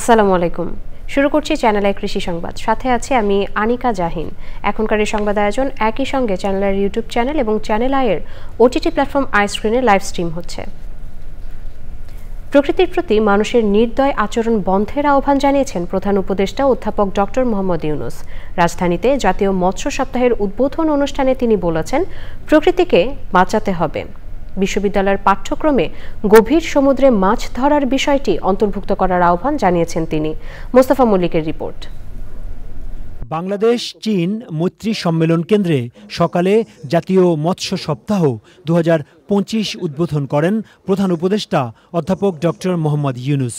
আসসালামু আলাইকুম। শুরু করছি চ্যানেল আই কৃষি সংবাদ। সাথে আছে আমি আনিকা জাহিন। এখনকার এই সংবাদ আয়োজন একই সঙ্গে চ্যানেলের ইউটিউব চ্যানেল এবং চ্যানেল আইয়ের ওটিটি প্ল্যাটফর্ম আই স্ক্রিনে লাইভ স্ট্রিম হচ্ছে। প্রকৃতির প্রতি মানুষের নির্দয় আচরণ বন্ধের আহ্বান জানিয়েছেন প্রধান উপদেষ্টা অধ্যাপক ডক্টর মোহাম্মদ ইউনূস। রাজধানীতে জাতীয় মৎস্য সপ্তাহের উদ্বোধন অনুষ্ঠানে তিনি বলেছেন, প্রকৃতিকে বাঁচাতে হবে। বিশ্ববিদ্যালয়ের পাঠ্যক্রমে গভীর সমুদ্রে মাছ ধরার বিষয়টি অন্তর্ভুক্ত করার আহ্বান জানিয়েছেন তিনি। মোস্তফা মল্লিকের রিপোর্ট। বাংলাদেশ চীন মৈত্রী সম্মেলন কেন্দ্রে সকালে জাতীয় মৎস্য সপ্তাহ 2025 উদ্বোধন করেন প্রধান উপদেষ্টা অধ্যাপক ডক্টর মোহাম্মদ ইউনূস।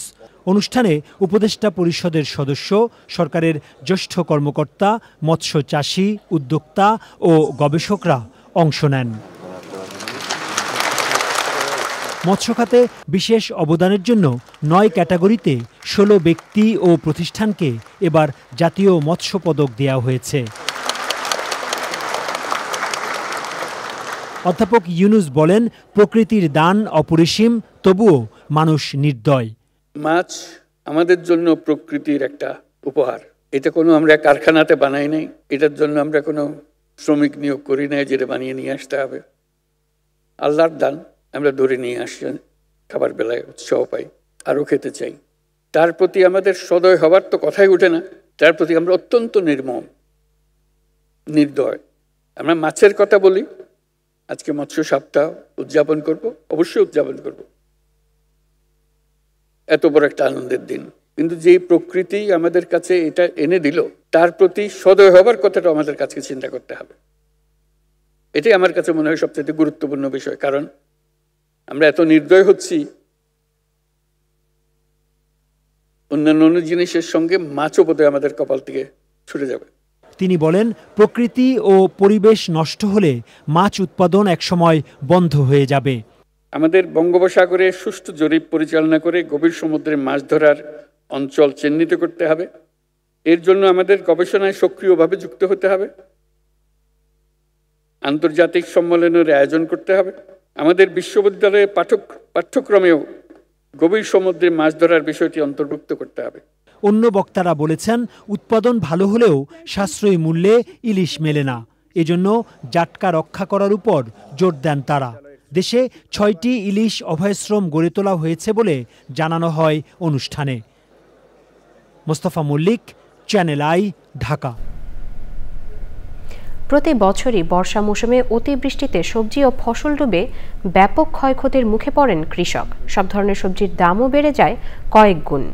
অনুষ্ঠানে উপদেষ্টা পরিষদের সদস্য, সরকারের জ্যেষ্ঠ কর্মকর্তা, মৎস্য চাষী, উদ্যোক্তা ও গবেষকরা অংশ নেন। মৎস্য খাতে বিশেষ অবদানের জন্য 9 ক্যাটাগরিতে 16 ব্যক্তি ও প্রতিষ্ঠানকে এবার জাতীয় মৎস্য পদক দেওয়া হয়েছে। অধ্যাপক ইউনূস বলেন, প্রকৃতির দান অপরিসীম, তবুও মানুষ নির্দয়। মাছ আমাদের জন্য প্রকৃতির একটা উপহার। এটা কোনো আমরা কারখানাতে বানাই নাই, এটার জন্য আমরা কোনো শ্রমিক নিয়োগ করি নাই যেটা বানিয়ে নিয়ে আসতে হবে। আল্লাহর দান, আমরা ধরে নিয়ে আসি, খাবার বেলায় উৎসাহ পাই, আরও খেতে চাই। তার প্রতি আমাদের সদয় হবার তো কথাই ওঠে না। তার প্রতি আমরা অত্যন্ত নির্মম, নির্দয়। আমরা মাছের কথা বলি, আজকে মৎস্য সপ্তাহ উদযাপন করব, অবশ্যই উদযাপন করব, এত বড় একটা আনন্দের দিন। কিন্তু যেই প্রকৃতি আমাদের কাছে এটা এনে দিল, তার প্রতি সদয় হবার কথাটা আমাদের কাছে চিন্তা করতে হবে। এটাই আমার কাছে মনে হয় সবচেয়ে গুরুত্বপূর্ণ বিষয়। কারণ আমরা এত নির্দয় হচ্ছি, অন্যান্য জিনিসের সঙ্গে মাছও বোধহয় আমাদের কপাল থেকে ছুটে যাবে। তিনি বলেন, প্রকৃতি ও পরিবেশ নষ্ট হলে মাছ উৎপাদন একসময় বন্ধ হয়ে যাবে। আমাদের বঙ্গোপসাগরে সুষ্ঠু জরিপ পরিচালনা করে গভীর সমুদ্রে মাছ ধরার অঞ্চল চিহ্নিত করতে হবে। এর জন্য আমাদের গবেষণায় সক্রিয়ভাবে যুক্ত হতে হবে। আন্তর্জাতিক সম্মেলনের আয়োজন করতে হবে। আমাদের বিশ্ববিদ্যালয়ের পাঠ্যক্রমেও গভীর সমুদ্রে মাছ ধরার বিষয়টি অন্তর্ভুক্ত করতে হবে। অন্য বক্তারা বলেছেন, উৎপাদন ভালো হলেও সাশ্রয়ী মূল্যে ইলিশ মেলে না। এজন্য জাটকা রক্ষা করার উপর জোর দেন তারা। দেশে 6টি ইলিশ অভয়াশ্রম গড়ে তোলা হয়েছে বলে জানানো হয় অনুষ্ঠানে। Mostafa Mallik, Channel i, Dhaka. প্রতি বছরই বর্ষা মৌসুমে অতিবৃষ্টিতে সবজি ও ফসল ডুবে ব্যাপক ক্ষয়ক্ষতির মুখে পড়েন কৃষক। সব ধরনের সবজির দামও বেড়ে যায় কয়েক গুণ।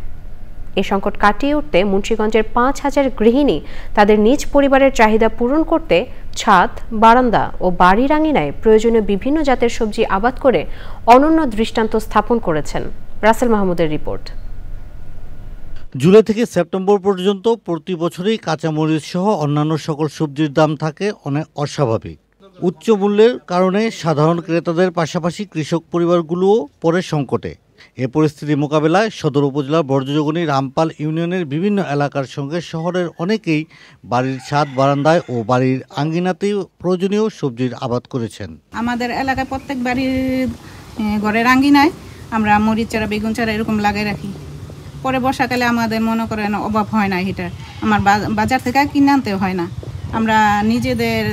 এ সংকট কাটিয়ে উঠতে মুন্সিগঞ্জের 5000 গৃহিণী তাদের নিজ পরিবারের চাহিদা পূরণ করতে ছাদ, বারান্দা ও বাড়ির আঙিনায় প্রয়োজনীয় বিভিন্ন জাতের সবজি আবাদ করে অনন্য দৃষ্টান্ত স্থাপন করেছেন। রাসেল মাহমুদের রিপোর্ট। জুলাই থেকে সেপ্টেম্বর পর্যন্ত প্রতি বছরই কাঁচামরিচ সহ অন্যান্য সকল সবজির দাম থাকে অনেক অস্বাভাবিক। উচ্চ মূল্যের কারণে সাধারণ ক্রেতাদের পাশাপাশি কৃষক পরিবারগুলোও পড়ে সংকটে। এ পরিস্থিতি মোকাবেলায় সদর উপজেলার বর্জ্যজগনী রামপাল ইউনিয়নের বিভিন্ন এলাকার সঙ্গে শহরের অনেকেই বাড়ির ছাদ, বারান্দায় ও বাড়ির আঙ্গিনাতেই প্রয়োজনীয় সবজির আবাদ করেছেন। আমাদের এলাকায় প্রত্যেক বাড়ির ঘরের আঙ্গিনায় আমরা মরিচ চারা, বেগুন চারা এরকম লাগাই রাখি। পরে বর্ষাকালে আমাদের মনে করেন অভাব হয় না, এটা আমার বাজার থেকে কিনে আনতে হয় না। আমরা নিজেদের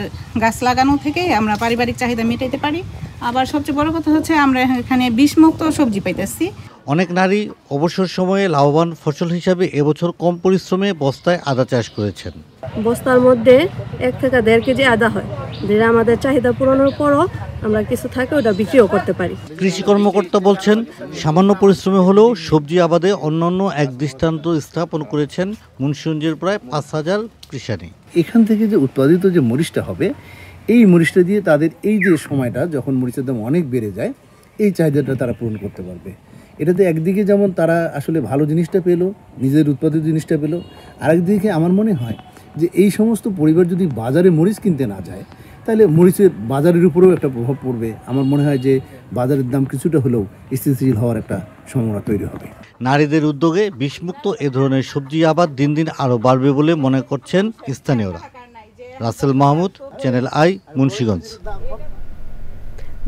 গাছ লাগানো থেকে আমরা পারিবারিক চাহিদা মেটাইতে পারি। আবার সবচেয়ে বড় কথা হচ্ছে আমরা এখানে বিষমুক্ত সবজি পাইতেছি। অনেক নারী অবসর সময়ে লাভবান ফসল হিসাবে এবছর কম পরিশ্রমে বস্তায় আদা চাষ করেছেন। বস্তার মধ্যে 1 থেকে 1.5 কেজি আদা হয়, যেটা আমাদের চাহিদা পূরণের পরও আমরা কিছু থাকে ওটা বিক্রিও করতে পারি। কৃষি কর্মকর্তা বলছেন, সামান্য পরিশ্রমে হলেও সবজি আবাদে অন্যান্য এক দৃষ্টান্ত স্থাপন করেছেন মুন্সিগঞ্জের প্রায় 5000 কৃষানী। এখান থেকে যে উৎপাদিত যে মরিচটা হবে, এই মরিচটা দিয়ে তাদের এই যে সময়টা যখন মরিচের দাম অনেক বেড়ে যায়, এই চাহিদাটা তারা পূরণ করতে পারবে। এটাতে একদিকে যেমন তারা আসলে ভালো জিনিসটা পেলো, নিজের উৎপাদিত জিনিসটা পেলো, আরেকদিকে আমার মনে হয় যে এই সমস্ত পরিবার যদি বাজারে মরিচ কিনতে না যায়, তাহলে মরিচের বাজারের উপরেও একটা প্রভাব পড়বে। আমার মনে হয় যে বাজারের দাম কিছুটা হলেও স্থিতিশীল হওয়ার একটা সম্ভাবনা তৈরি হবে। নারীদের উদ্যোগে বিষমুক্ত এ ধরনের সবজি আবাদ দিন দিন আরও বাড়বে বলে মনে করছেন স্থানীয়রা। Rasel Mahmud, Channel i, Munshiganj.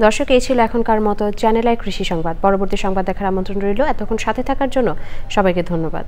দর্শক, এই ছিল এখনকার মতো চ্যানেল আই কৃষি সংবাদ। পরবর্তী সংবাদ দেখার আমন্ত্রণ রইল। এতক্ষণ সাথে থাকার জন্য সবাইকে ধন্যবাদ।